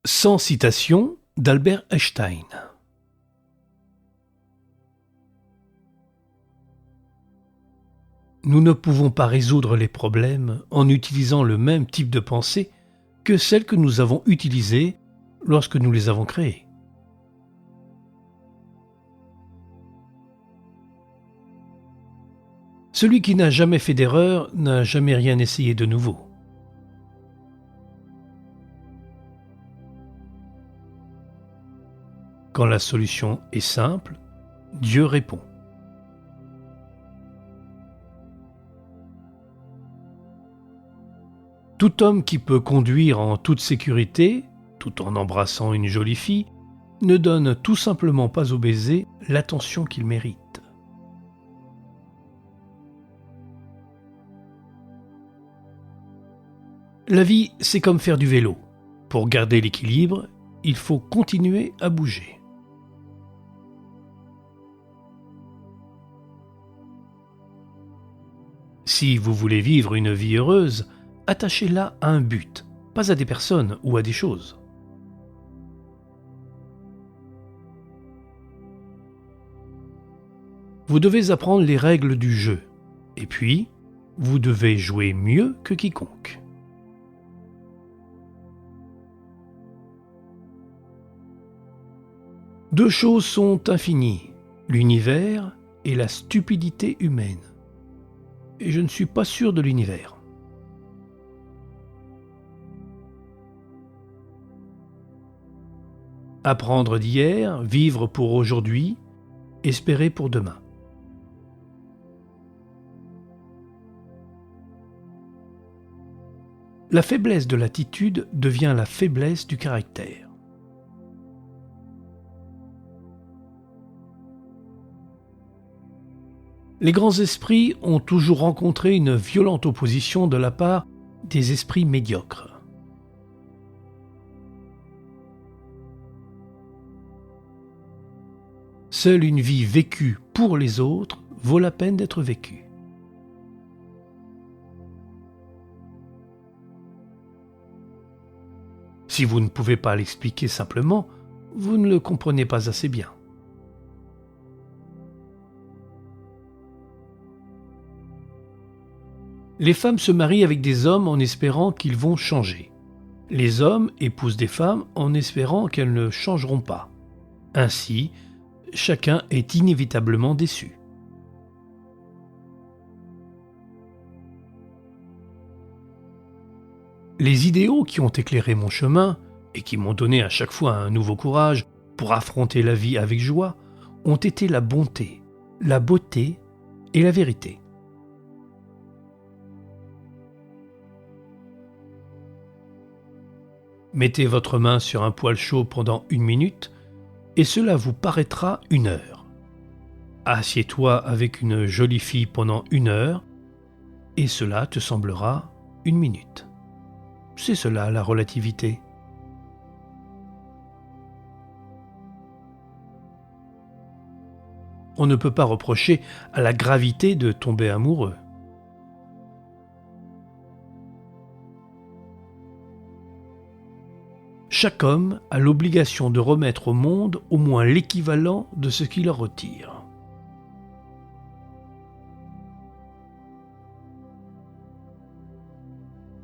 Sans citation d'Albert Einstein. Nous ne pouvons pas résoudre les problèmes en utilisant le même type de pensée que celle que nous avons utilisée lorsque nous les avons créées. Celui qui n'a jamais fait d'erreur n'a jamais rien essayé de nouveau. Quand la solution est simple, Dieu répond. Tout homme qui peut conduire en toute sécurité, tout en embrassant une jolie fille, ne donne tout simplement pas au baiser l'attention qu'il mérite. La vie, c'est comme faire du vélo. Pour garder l'équilibre, il faut continuer à bouger. Si vous voulez vivre une vie heureuse, attachez-la à un but, pas à des personnes ou à des choses. Vous devez apprendre les règles du jeu, et puis, vous devez jouer mieux que quiconque. Deux choses sont infinies, l'univers et la stupidité humaine. Et je ne suis pas sûr de l'univers. Apprendre d'hier, vivre pour aujourd'hui, espérer pour demain. La faiblesse de l'attitude devient la faiblesse du caractère. Les grands esprits ont toujours rencontré une violente opposition de la part des esprits médiocres. Seule une vie vécue pour les autres vaut la peine d'être vécue. Si vous ne pouvez pas l'expliquer simplement, vous ne le comprenez pas assez bien. Les femmes se marient avec des hommes en espérant qu'ils vont changer. Les hommes épousent des femmes en espérant qu'elles ne changeront pas. Ainsi, chacun est inévitablement déçu. Les idéaux qui ont éclairé mon chemin et qui m'ont donné à chaque fois un nouveau courage pour affronter la vie avec joie ont été la bonté, la beauté et la vérité. Mettez votre main sur un poêle chaud pendant 1 minute et cela vous paraîtra 1 heure. Assieds-toi avec une jolie fille pendant 1 heure et cela te semblera 1 minute. C'est cela la relativité. On ne peut pas reprocher à la gravité de tomber amoureux. Chaque homme a l'obligation de remettre au monde au moins l'équivalent de ce qu'il en retire.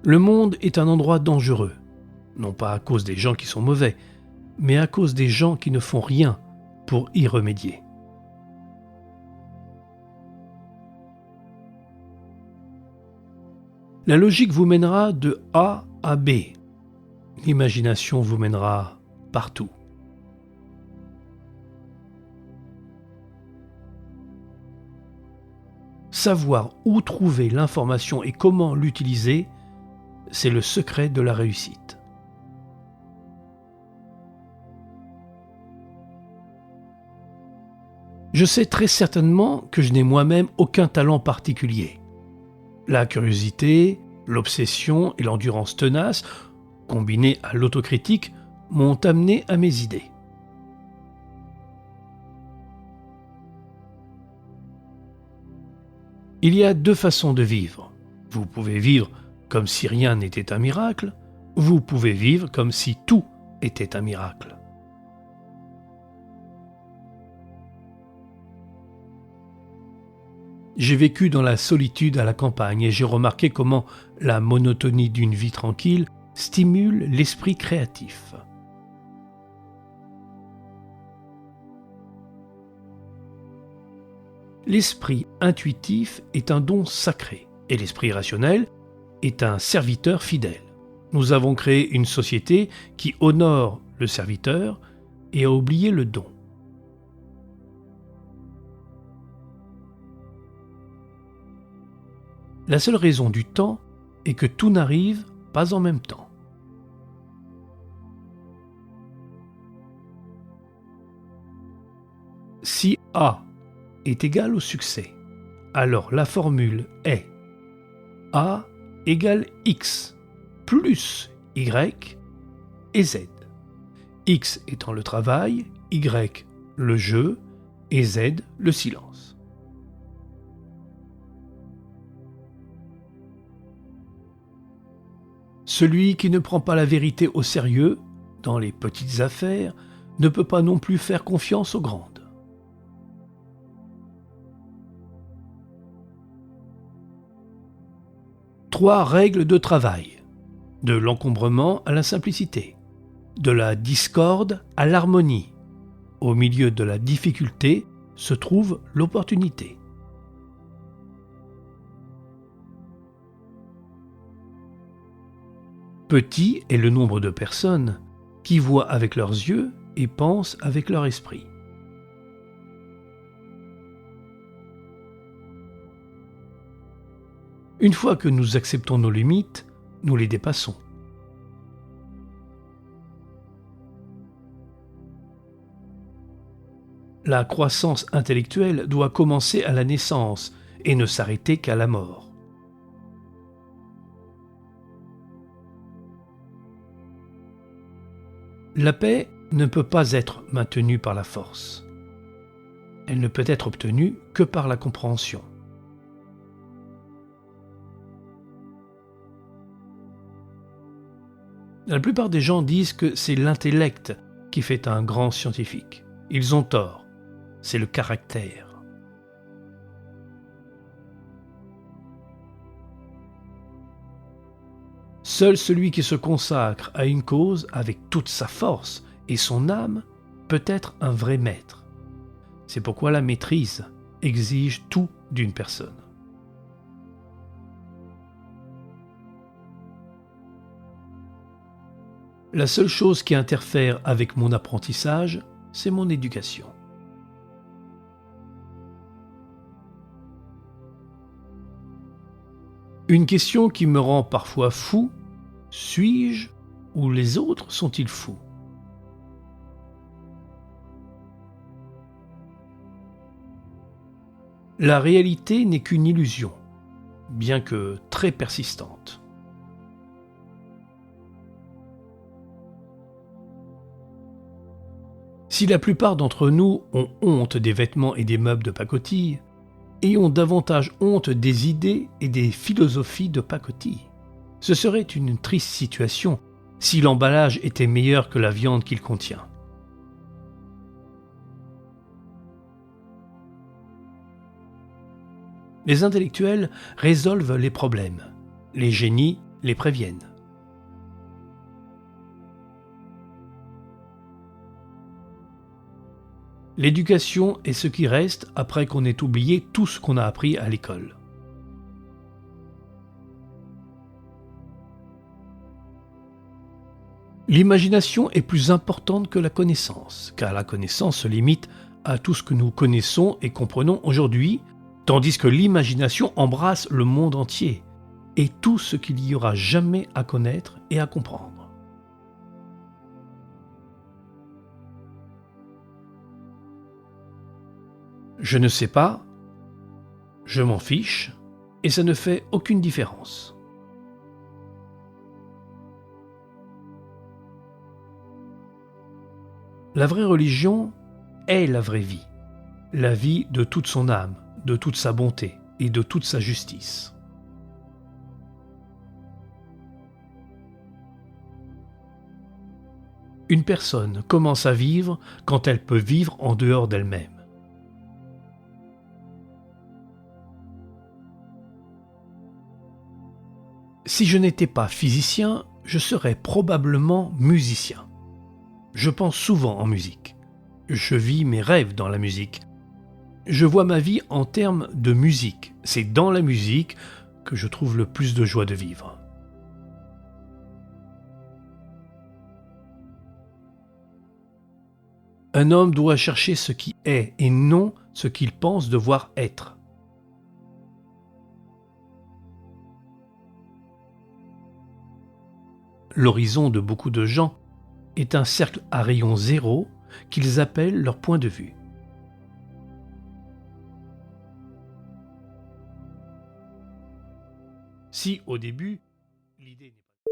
Le monde est un endroit dangereux, non pas à cause des gens qui sont mauvais, mais à cause des gens qui ne font rien pour y remédier. La logique vous mènera de A à B. L'imagination vous mènera partout. Savoir où trouver l'information et comment l'utiliser, c'est le secret de la réussite. Je sais très certainement que je n'ai moi-même aucun talent particulier. La curiosité, l'obsession et l'endurance tenace, combinées à l'autocritique, m'ont amené à mes idées. Il y a 2 façons de vivre. Vous pouvez vivre comme si rien n'était un miracle, vous pouvez vivre comme si tout était un miracle. J'ai vécu dans la solitude à la campagne et j'ai remarqué comment la monotonie d'une vie tranquille stimule l'esprit créatif. L'esprit intuitif est un don sacré et l'esprit rationnel est un serviteur fidèle. Nous avons créé une société qui honore le serviteur et a oublié le don. La seule raison du temps est que tout n'arrive pas en même temps. Si A est égal au succès, alors la formule est A égale X plus Y et Z. X étant le travail, Y le jeu et Z le silence. Celui qui ne prend pas la vérité au sérieux, dans les petites affaires, ne peut pas non plus faire confiance aux grandes. Trois règles de travail, de l'encombrement à la simplicité, de la discorde à l'harmonie. Au milieu de la difficulté se trouve l'opportunité. Petit est le nombre de personnes qui voient avec leurs yeux et pensent avec leur esprit. Une fois que nous acceptons nos limites, nous les dépassons. La croissance intellectuelle doit commencer à la naissance et ne s'arrêter qu'à la mort. La paix ne peut pas être maintenue par la force. Elle ne peut être obtenue que par la compréhension. La plupart des gens disent que c'est l'intellect qui fait un grand scientifique. Ils ont tort, c'est le caractère. Seul celui qui se consacre à une cause avec toute sa force et son âme peut être un vrai maître. C'est pourquoi la maîtrise exige tout d'une personne. La seule chose qui interfère avec mon apprentissage, c'est mon éducation. Une question qui me rend parfois fou, suis-je ou les autres sont-ils fous? La réalité n'est qu'une illusion, bien que très persistante. Si la plupart d'entre nous ont honte des vêtements et des meubles de pacotille, ayons davantage honte des idées et des philosophies de pacotille. Ce serait une triste situation si l'emballage était meilleur que la viande qu'il contient. Les intellectuels résolvent les problèmes, les génies les préviennent. L'éducation est ce qui reste après qu'on ait oublié tout ce qu'on a appris à l'école. L'imagination est plus importante que la connaissance, car la connaissance se limite à tout ce que nous connaissons et comprenons aujourd'hui, tandis que l'imagination embrasse le monde entier et tout ce qu'il y aura jamais à connaître et à comprendre. Je ne sais pas, je m'en fiche, et ça ne fait aucune différence. La vraie religion est la vraie vie, la vie de toute son âme, de toute sa bonté et de toute sa justice. Une personne commence à vivre quand elle peut vivre en dehors d'elle-même. Si je n'étais pas physicien, je serais probablement musicien. Je pense souvent en musique. Je vis mes rêves dans la musique. Je vois ma vie en termes de musique. C'est dans la musique que je trouve le plus de joie de vivre. Un homme doit chercher ce qui est et non ce qu'il pense devoir être. L'horizon de beaucoup de gens est un cercle à rayon zéro qu'ils appellent leur point de vue. Si au début, l'idée n'est pas...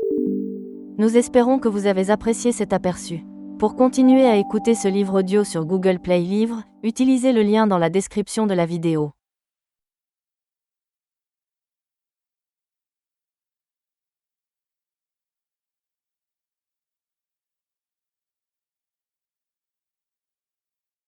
Nous espérons que vous avez apprécié cet aperçu. Pour continuer à écouter ce livre audio sur Google Play Livres, utilisez le lien dans la description de la vidéo.